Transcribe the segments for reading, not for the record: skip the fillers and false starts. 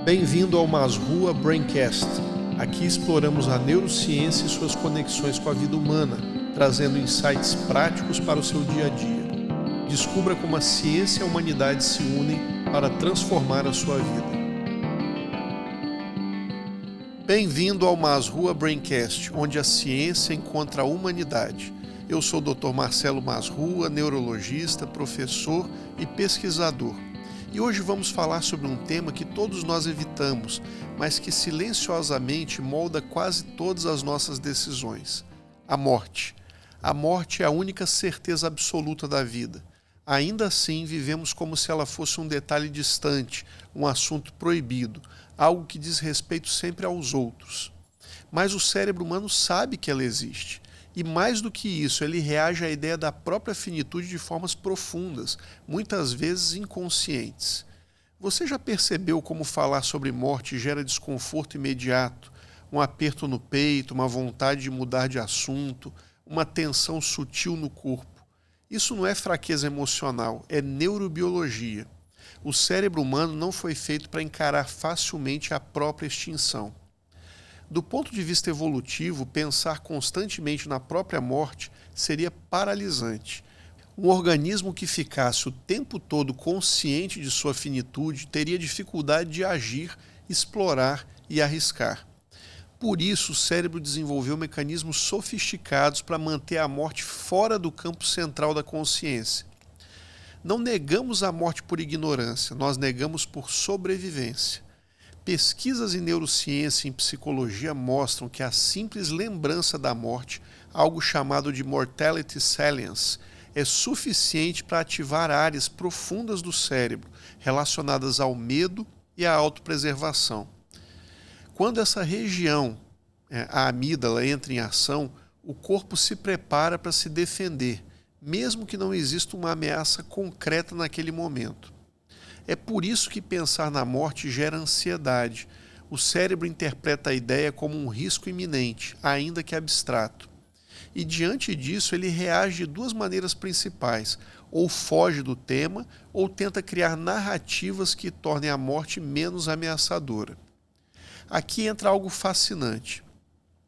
Bem-vindo ao Masrua Braincast. Aqui exploramos a neurociência e suas conexões com a vida humana, trazendo insights práticos para o seu dia a dia. Descubra como a ciência e a humanidade se unem para transformar a sua vida. Bem-vindo ao Masrua Braincast, onde a ciência encontra a humanidade. Eu sou o Dr. Marcelo Masrua, neurologista, professor e pesquisador. E hoje vamos falar sobre um tema que todos nós evitamos, mas que silenciosamente molda quase todas as nossas decisões: a morte. A morte é a única certeza absoluta da vida. Ainda assim, vivemos como se ela fosse um detalhe distante, um assunto proibido, algo que diz respeito sempre aos outros. Mas o cérebro humano sabe que ela existe. E mais do que isso, ele reage à ideia da própria finitude de formas profundas, muitas vezes inconscientes. Você já percebeu como falar sobre morte gera desconforto imediato, um aperto no peito, uma vontade de mudar de assunto, uma tensão sutil no corpo? Isso não é fraqueza emocional, é neurobiologia. O cérebro humano não foi feito para encarar facilmente a própria extinção. Do ponto de vista evolutivo, pensar constantemente na própria morte seria paralisante. Um organismo que ficasse o tempo todo consciente de sua finitude teria dificuldade de agir, explorar e arriscar. Por isso, o cérebro desenvolveu mecanismos sofisticados para manter a morte fora do campo central da consciência. Não negamos a morte por ignorância, nós negamos por sobrevivência. Pesquisas em neurociência e em psicologia mostram que a simples lembrança da morte, algo chamado de mortality salience, é suficiente para ativar áreas profundas do cérebro relacionadas ao medo e à autopreservação. Quando essa região, a amígdala, entra em ação, o corpo se prepara para se defender, mesmo que não exista uma ameaça concreta naquele momento. É por isso que pensar na morte gera ansiedade. O cérebro interpreta a ideia como um risco iminente, ainda que abstrato. E diante disso ele reage de duas maneiras principais: ou foge do tema, ou tenta criar narrativas que tornem a morte menos ameaçadora. Aqui entra algo fascinante.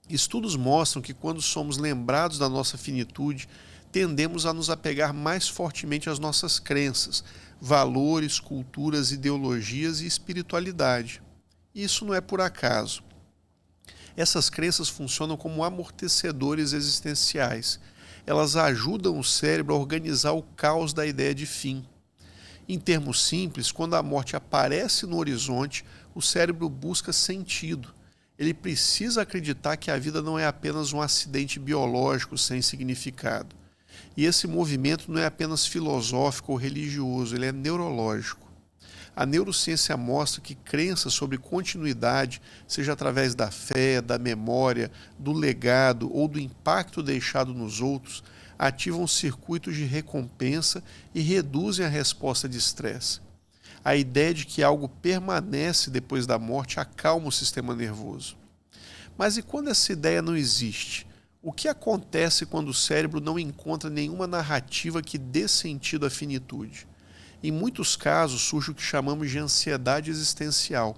Estudos mostram que quando somos lembrados da nossa finitude, tendemos a nos apegar mais fortemente às nossas crenças, valores, culturas, ideologias e espiritualidade. Isso não é por acaso. Essas crenças funcionam como amortecedores existenciais. Elas ajudam o cérebro a organizar o caos da ideia de fim. Em termos simples, quando a morte aparece no horizonte, o cérebro busca sentido. Ele precisa acreditar que a vida não é apenas um acidente biológico sem significado. E esse movimento não é apenas filosófico ou religioso, ele é neurológico. A neurociência mostra que crenças sobre continuidade, seja através da fé, da memória, do legado ou do impacto deixado nos outros, ativam circuitos de recompensa e reduzem a resposta de estresse. A ideia de que algo permanece depois da morte acalma o sistema nervoso. Mas e quando essa ideia não existe? O que acontece quando o cérebro não encontra nenhuma narrativa que dê sentido à finitude? Em muitos casos surge o que chamamos de ansiedade existencial,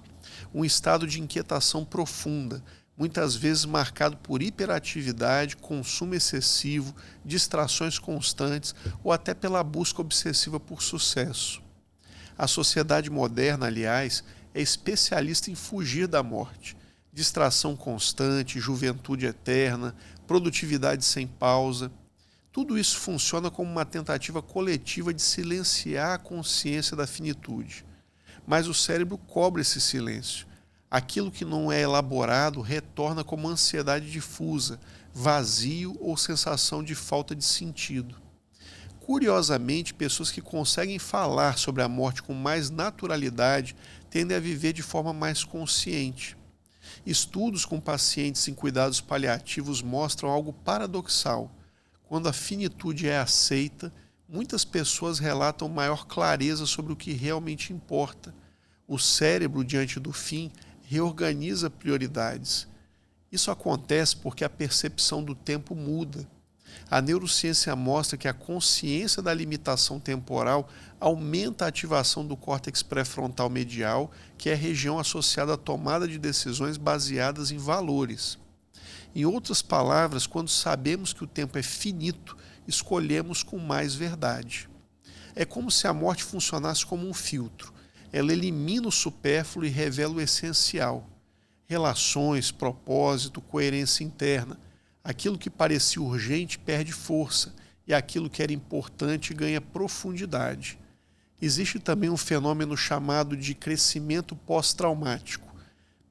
um estado de inquietação profunda, muitas vezes marcado por hiperatividade, consumo excessivo, distrações constantes ou até pela busca obsessiva por sucesso. A sociedade moderna, aliás, é especialista em fugir da morte. Distração constante, juventude eterna, produtividade sem pausa. Tudo isso funciona como uma tentativa coletiva de silenciar a consciência da finitude. Mas o cérebro cobra esse silêncio. Aquilo que não é elaborado retorna como ansiedade difusa, vazio ou sensação de falta de sentido. Curiosamente, pessoas que conseguem falar sobre a morte com mais naturalidade tendem a viver de forma mais consciente. Estudos com pacientes em cuidados paliativos mostram algo paradoxal. Quando a finitude é aceita, muitas pessoas relatam maior clareza sobre o que realmente importa. O cérebro, diante do fim, reorganiza prioridades. Isso acontece porque a percepção do tempo muda. A neurociência mostra que a consciência da limitação temporal aumenta a ativação do córtex pré-frontal medial, que é a região associada à tomada de decisões baseadas em valores. Em outras palavras, quando sabemos que o tempo é finito, escolhemos com mais verdade. É como se a morte funcionasse como um filtro. Ela elimina o supérfluo e revela o essencial. Relações, propósito, coerência interna. Aquilo que parecia urgente perde força e aquilo que era importante ganha profundidade. Existe também um fenômeno chamado de crescimento pós-traumático.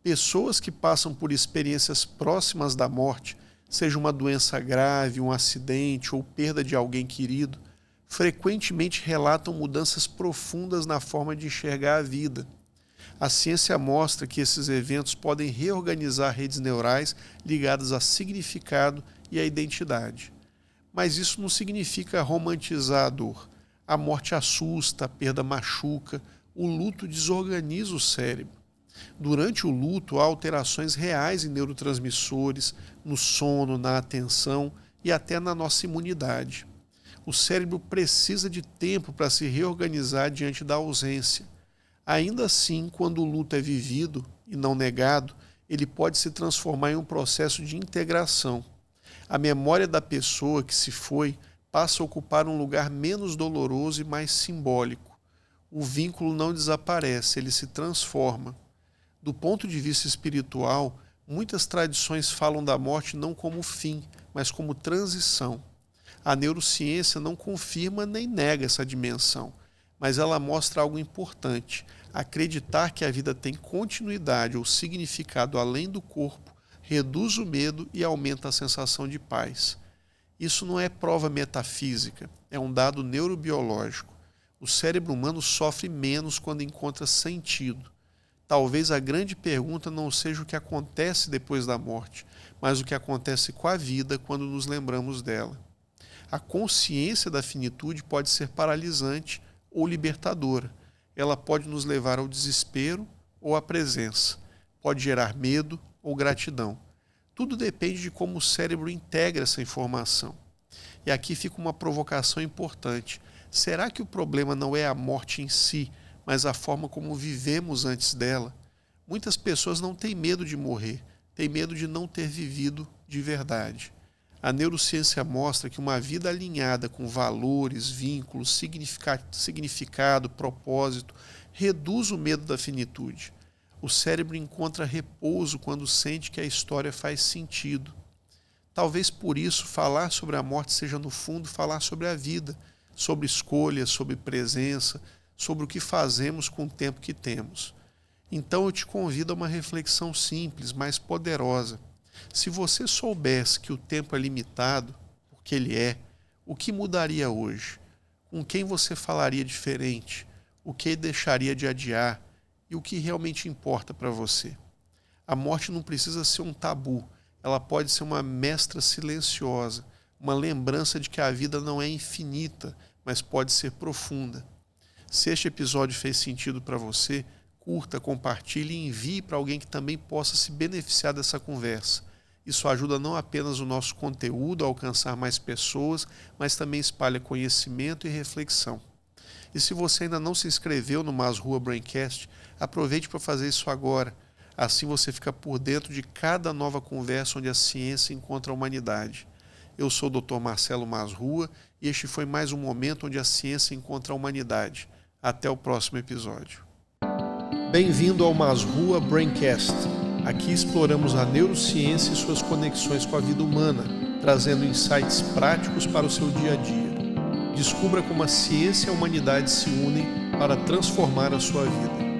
Pessoas que passam por experiências próximas da morte, seja uma doença grave, um acidente ou perda de alguém querido, frequentemente relatam mudanças profundas na forma de enxergar a vida. A ciência mostra que esses eventos podem reorganizar redes neurais ligadas a significado e a identidade. Mas isso não significa romantizar a dor. A morte assusta, a perda machuca, o luto desorganiza o cérebro. Durante o luto, há alterações reais em neurotransmissores, no sono, na atenção e até na nossa imunidade. O cérebro precisa de tempo para se reorganizar diante da ausência. Ainda assim, quando o luto é vivido e não negado, ele pode se transformar em um processo de integração. A memória da pessoa que se foi passa a ocupar um lugar menos doloroso e mais simbólico. O vínculo não desaparece, ele se transforma. Do ponto de vista espiritual, muitas tradições falam da morte não como fim, mas como transição. A neurociência não confirma nem nega essa dimensão, mas ela mostra algo importante. Acreditar que a vida tem continuidade ou significado além do corpo reduz o medo e aumenta a sensação de paz. Isso não é prova metafísica, é um dado neurobiológico. O cérebro humano sofre menos quando encontra sentido. Talvez a grande pergunta não seja o que acontece depois da morte, mas o que acontece com a vida quando nos lembramos dela. A consciência da finitude pode ser paralisante ou libertadora. Ela pode nos levar ao desespero ou à presença. Pode gerar medo ou gratidão. Tudo depende de como o cérebro integra essa informação. E aqui fica uma provocação importante. Será que o problema não é a morte em si, mas a forma como vivemos antes dela? Muitas pessoas não têm medo de morrer, têm medo de não ter vivido de verdade. A neurociência mostra que uma vida alinhada com valores, vínculos, significado, propósito, reduz o medo da finitude. O cérebro encontra repouso quando sente que a história faz sentido. Talvez por isso falar sobre a morte seja, no fundo, falar sobre a vida, sobre escolhas, sobre presença, sobre o que fazemos com o tempo que temos. Então eu te convido a uma reflexão simples, mas poderosa. Se você soubesse que o tempo é limitado, porque ele é, o que mudaria hoje? Com quem você falaria diferente? O que deixaria de adiar? E o que realmente importa para você? A morte não precisa ser um tabu, ela pode ser uma mestra silenciosa, uma lembrança de que a vida não é infinita, mas pode ser profunda. Se este episódio fez sentido para você, curta, compartilhe e envie para alguém que também possa se beneficiar dessa conversa. Isso ajuda não apenas o nosso conteúdo a alcançar mais pessoas, mas também espalha conhecimento e reflexão. E se você ainda não se inscreveu no Masrua Braincast, aproveite para fazer isso agora. Assim você fica por dentro de cada nova conversa onde a ciência encontra a humanidade. Eu sou o Dr. Marcelo Masrua e este foi mais um momento onde a ciência encontra a humanidade. Até o próximo episódio. Bem-vindo ao Masrua Braincast. Aqui exploramos a neurociência e suas conexões com a vida humana, trazendo insights práticos para o seu dia a dia. Descubra como a ciência e a humanidade se unem para transformar a sua vida.